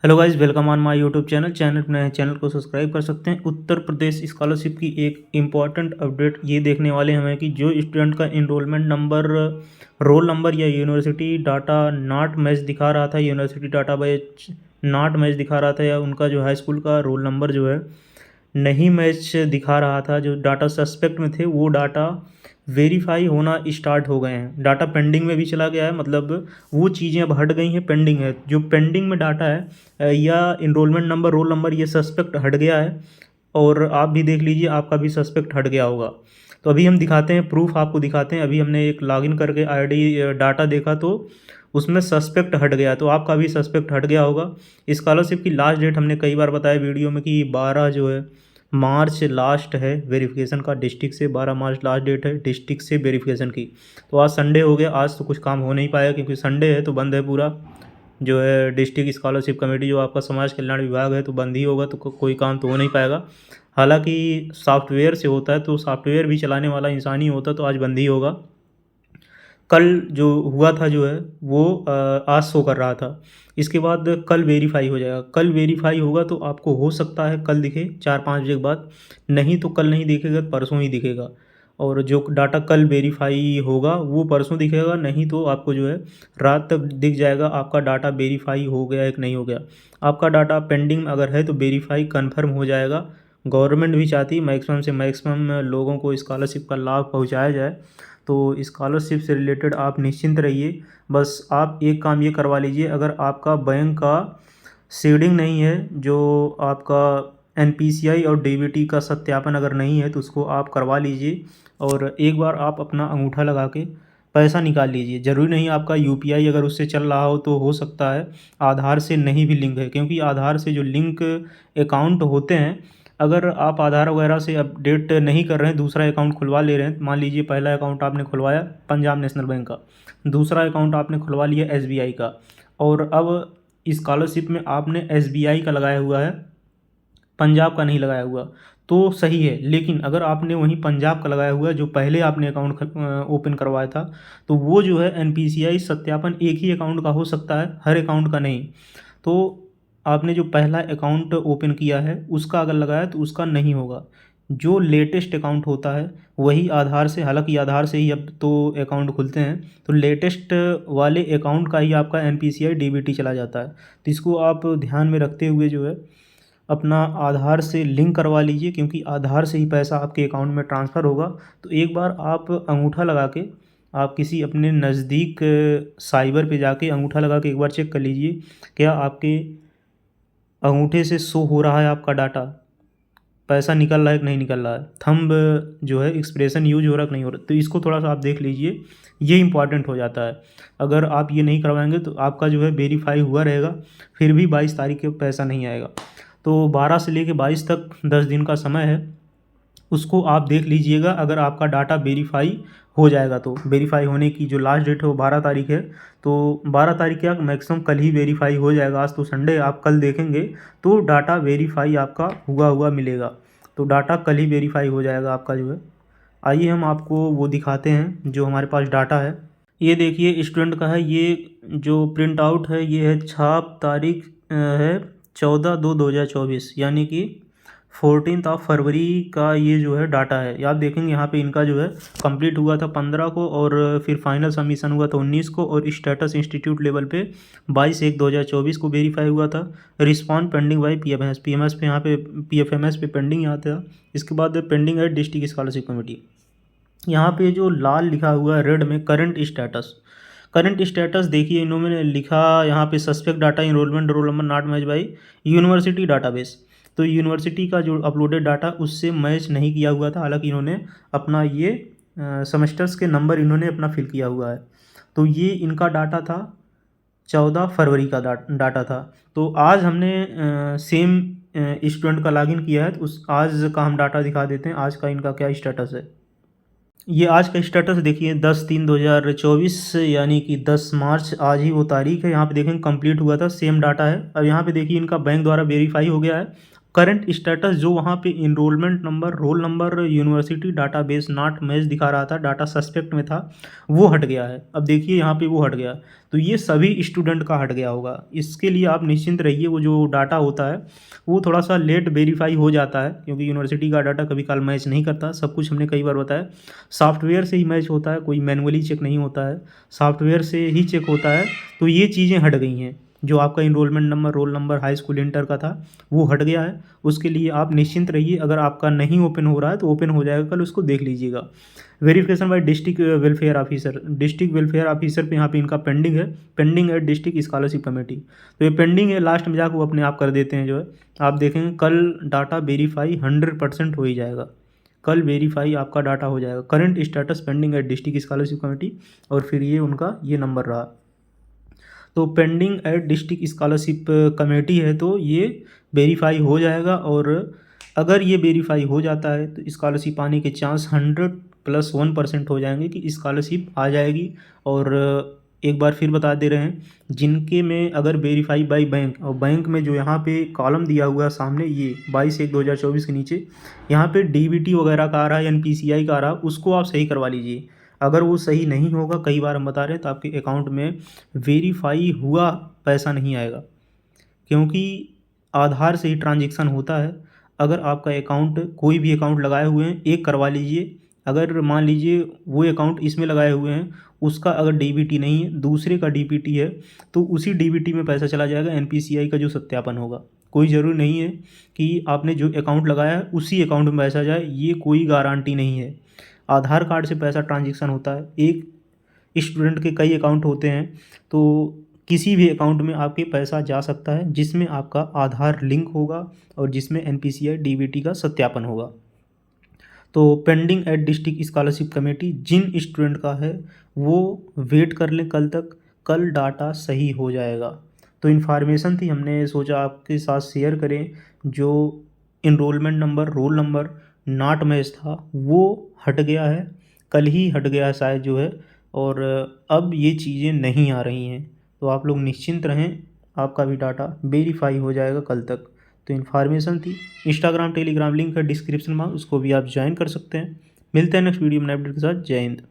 Hello guys, welcome on my YouTube channel नए channel को subscribe कर सकते हैं। उत्तर प्रदेश स्कॉलरशिप की एक इम्पॉर्टेंट अपडेट ये देखने वाले हमें कि जो स्टूडेंट का इनरोलमेंट नंबर, रोल नंबर या यूनिवर्सिटी डाटा नॉट मैच दिखा रहा था, university data batch not match दिखा रहा था, या उनका जो हाई स्कूल का रोल नंबर जो है नहीं मैच दिखा रहा था, जो डाटा सस्पेक्ट में थे वो डाटा वेरीफाई होना स्टार्ट हो गए हैं। डाटा पेंडिंग में भी चला गया है, मतलब वो चीज़ें अब हट गई हैं, पेंडिंग है। जो पेंडिंग में डाटा है या इनरोलमेंट नंबर, रोल नंबर, ये सस्पेक्ट हट गया है। और आप भी देख लीजिए, आपका भी सस्पेक्ट हट गया होगा। तो अभी हम दिखाते हैं, प्रूफ आपको दिखाते हैं। अभी हमने एक लॉगिन करके आईडी डाटा देखा तो उसमें सस्पेक्ट हट गया, तो आपका भी सस्पेक्ट हट गया होगा। स्कॉलरशिप की लास्ट डेट हमने कई बार बताया वीडियो में कि 12 जो है मार्च लास्ट है वेरिफिकेशन का। डिस्ट्रिक्ट से 12 मार्च लास्ट डेट है डिस्ट्रिक्ट से वेरिफिकेशन की। तो आज संडे हो गया, आज तो कुछ काम हो नहीं पाया क्योंकि संडे है, तो बंद है पूरा जो है डिस्ट्रिक्ट स्कॉलरशिप कमेटी, जो आपका समाज कल्याण विभाग है, तो बंद ही होगा, तो कोई काम तो हो नहीं पाएगा। हालांकि सॉफ्टवेयर से होता है, तो सॉफ्टवेयर भी चलाने वाला इंसान ही होता, तो आज बंद ही होगा। कल जो हुआ था जो है वो आज शो कर रहा था। इसके बाद कल वेरीफाई हो जाएगा। कल वेरीफाई होगा तो आपको हो सकता है कल दिखे 4-5 बजे के बाद, नहीं तो कल नहीं दिखेगा, परसों ही दिखेगा। और जो डाटा कल वेरीफाई होगा वो परसों दिखेगा, नहीं तो आपको जो है रात तक दिख जाएगा आपका डाटा वेरीफाई हो गया है कि नहीं हो गया। आपका डाटा पेंडिंग अगर है तो वेरीफाई कन्फर्म हो जाएगा। गवर्नमेंट भी चाहती है मैक्सिमम से मैक्सिमम लोगों को स्कॉलरशिप का लाभ पहुंचाया जाए, तो स्कॉलरशिप से रिलेटेड आप निश्चिंत रहिए। बस आप एक काम ये करवा लीजिए, अगर आपका बैंक का सीडिंग नहीं है, जो आपका एनपीसीआई और डीबीटी का सत्यापन अगर नहीं है, तो उसको आप करवा लीजिए। और एक बार आप अपना अंगूठा लगा के पैसा निकाल लीजिए। ज़रूरी नहीं आपका यूपीआई अगर उससे चल रहा हो, तो हो सकता है आधार से नहीं भी लिंक है, क्योंकि आधार से जो लिंक अकाउंट होते हैं, अगर आप आधार वगैरह से अपडेट नहीं कर रहे हैं, दूसरा अकाउंट खुलवा ले रहे हैं, मान लीजिए पहला अकाउंट आपने खुलवाया पंजाब नेशनल बैंक का, दूसरा अकाउंट आपने खुलवा लिया एसबीआई का, और अब स्कॉलरशिप में आपने एसबीआई का लगाया हुआ है, पंजाब का नहीं लगाया हुआ, तो सही है। लेकिन अगर आपने वहीं पंजाब का लगाया हुआ है, जो पहले आपने अकाउंट ओपन करवाया था, तो वो जो है एनपीसीआई सत्यापन एक ही अकाउंट का हो सकता है, हर अकाउंट का नहीं। तो आपने जो पहला अकाउंट ओपन किया है उसका अगर लगाया तो उसका नहीं होगा। जो लेटेस्ट अकाउंट होता है वही आधार से, हालांकि आधार से ही अब तो अकाउंट खुलते हैं, तो लेटेस्ट वाले अकाउंट का ही आपका एनपीसीआई डीबीटी चला जाता है। तो इसको आप ध्यान में रखते हुए जो है अपना आधार से लिंक करवा लीजिए, क्योंकि आधार से ही पैसा आपके अकाउंट में ट्रांसफ़र होगा। तो एक बार आप अंगूठा लगा के, आप किसी अपने नज़दीक साइबर पे जाके अंगूठा लगा के एक बार चेक कर लीजिए, क्या आपके अंगूठे से शो हो रहा है आपका डाटा, पैसा निकल रहा है कि नहीं निकल रहा है, थंब जो है एक्सप्रेशन यूज हो रहा है कि नहीं हो रहा। तो इसको थोड़ा सा आप देख लीजिए, ये इंपॉर्टेंट हो जाता है। अगर आप ये नहीं करवाएंगे तो आपका जो है वेरीफाई हुआ रहेगा, फिर भी 22 तारीख के पैसा नहीं आएगा। तो 12 से लेके 22 तक 10 दिन का समय है, उसको आप देख लीजिएगा। अगर आपका डाटा वेरीफाई हो जाएगा, तो वेरीफाई होने की जो लास्ट डेट है वो 12 तारीख है, तो 12 तारीख क्या मैक्सिमम कल ही वेरीफाई हो जाएगा। आज तो संडे, आप कल देखेंगे तो डाटा वेरीफाई आपका हुआ हुआ मिलेगा। तो डाटा कल ही वेरीफाई हो जाएगा आपका जो है। आइए हम आपको वो दिखाते हैं जो हमारे पास डाटा है। ये देखिए स्टूडेंट का है, ये जो प्रिंट आउट है ये है, छाप तारीख है 14/2/2024, यानी कि 14 फरवरी का ये जो है डाटा है। आप देखेंगे यहाँ पे इनका जो है कंप्लीट हुआ था 15 को, और फिर फाइनल सबमिशन हुआ था 19 को, और स्टेटस इंस्टीट्यूट लेवल पे 22/1/2024 को वेरीफाई हुआ था। Respond pending by PFMS, PMS पे यहाँ पे पीएफएमएस पे पेंडिंग आता है। इसके बाद पेंडिंग है डिस्ट्रिक्ट स्कॉलरशिप कमेटी। यहाँ पे जो लाल लिखा हुआ है रेड में, करंट स्टेटस, करंट स्टेटस देखिए इन्होंने लिखा यहाँ पे suspect data enrolment roll number not match by university database. तो यूनिवर्सिटी का जो अपलोडेड डाटा उससे मैच नहीं किया हुआ था, हालांकि इन्होंने अपना ये सेमेस्टर्स के नंबर इन्होंने अपना फिल किया हुआ है। तो ये इनका डाटा था 14 फरवरी का डाटा था। तो आज हमने सेम स्टूडेंट का लॉगिन किया है, तो उस आज का हम डाटा दिखा देते हैं, आज का इनका क्या स्टेटस है। ये आज का स्टेटस देखिए 10/3/2024, यानी कि 10 मार्च आज ही वो तारीख है। यहाँ पे देखेंगे कंप्लीट हुआ था, सेम डाटा है। अब यहाँ पे देखिए इनका बैंक द्वारा वेरीफाई हो गया है, करंट स्टेटस जो वहाँ पे enrolment number, roll number, university database not match दिखा रहा था, डाटा सस्पेक्ट में था, वो हट गया है। अब देखिए यहाँ पे वो हट गया, तो ये सभी स्टूडेंट का हट गया होगा। इसके लिए आप निश्चिंत रहिए, वो जो डाटा होता है वो थोड़ा सा लेट वेरीफाई हो जाता है, क्योंकि यूनिवर्सिटी का डाटा कभी काल मैच नहीं करता। सब कुछ हमने कई बार बताया, सॉफ्टवेयर से ही मैच होता है, कोई मैनुअली चेक नहीं होता है, सॉफ्टवेयर से ही चेक होता है। तो ये चीज़ें हट गई हैं, जो आपका enrolment number, roll number high school inter का था वो हट गया है। उसके लिए आप निश्चिंत रहिए, अगर आपका नहीं ओपन हो रहा है तो ओपन हो जाएगा, कल उसको देख लीजिएगा। Verification bye district welfare officer, district welfare officer पे यहाँ पे इनका पेंडिंग है, पेंडिंग है डिस्ट्रिक्ट स्कॉलरशिप कमेटी। तो ये पेंडिंग है, लास्ट में जाकर वो अपने आप कर देते हैं जो है। आप देखेंगे कल डाटा वेरीफाई 100% हो ही जाएगा, कल वेरीफाई आपका डाटा हो जाएगा। करंट स्टेटस पेंडिंग है डिस्ट्रिक्ट स्कॉलरशिप कमेटी, और फिर ये उनका ये नंबर रहा। तो pending at district scholarship committee है, तो ये वेरीफाई हो जाएगा। और अगर ये वेरीफाई हो जाता है तो स्कॉलरशिप आने के चांस 100+1% हो जाएंगे कि स्कॉलरशिप आ जाएगी। और एक बार फिर बता दे रहे हैं, जिनके में अगर वेरीफाई बाय बैंक, और बैंक में जो यहाँ पे कॉलम दिया हुआ है सामने, ये 22/1/2024 के नीचे यहाँ पे डीबीटी वगैरह का आ रहा है, एनपीसीआई का आ रहा है, उसको आप सही करवा लीजिए। अगर वो सही नहीं होगा, कई बार हम बता रहे हैं, तो आपके अकाउंट में वेरीफाई हुआ पैसा नहीं आएगा, क्योंकि आधार से ही ट्रांजेक्शन होता है। अगर आपका अकाउंट, कोई भी अकाउंट लगाए हुए हैं, एक करवा लीजिए। अगर मान लीजिए वो अकाउंट इसमें लगाए हुए हैं, उसका अगर डीबीटी नहीं है, दूसरे का डीबीटी है, तो उसी डीबीटी में पैसा चला जाएगा, एनपीसीआई का जो सत्यापन होगा। कोई ज़रूरी नहीं है कि आपने जो अकाउंट लगाया है उसी अकाउंट में पैसा जाए, ये कोई गारंटी नहीं है। आधार कार्ड से पैसा ट्रांजेक्शन होता है, एक स्टूडेंट के कई अकाउंट होते हैं, तो किसी भी अकाउंट में आपके पैसा जा सकता है जिसमें आपका आधार लिंक होगा और जिसमें एनपीसीआई डीबीटी का सत्यापन होगा। तो pending at district scholarship committee जिन स्टूडेंट का है वो वेट कर लें कल तक, कल डाटा सही हो जाएगा। तो इन्फॉर्मेशन थी, हमने सोचा आपके साथ शेयर करें। जो enrolment number, roll number not match था वो हट गया है, कल ही हट गया है शायद जो है, और अब ये चीज़ें नहीं आ रही हैं। तो आप लोग निश्चिंत रहें, आपका भी डाटा वेरीफाई हो जाएगा कल तक। तो इन्फॉर्मेशन थी। इंस्टाग्राम टेलीग्राम लिंक है डिस्क्रिप्शन में, उसको भी आप ज्वाइन कर सकते हैं। मिलते हैं नेक्स्ट वीडियो में नए अपडेट के साथ। जय हिंद।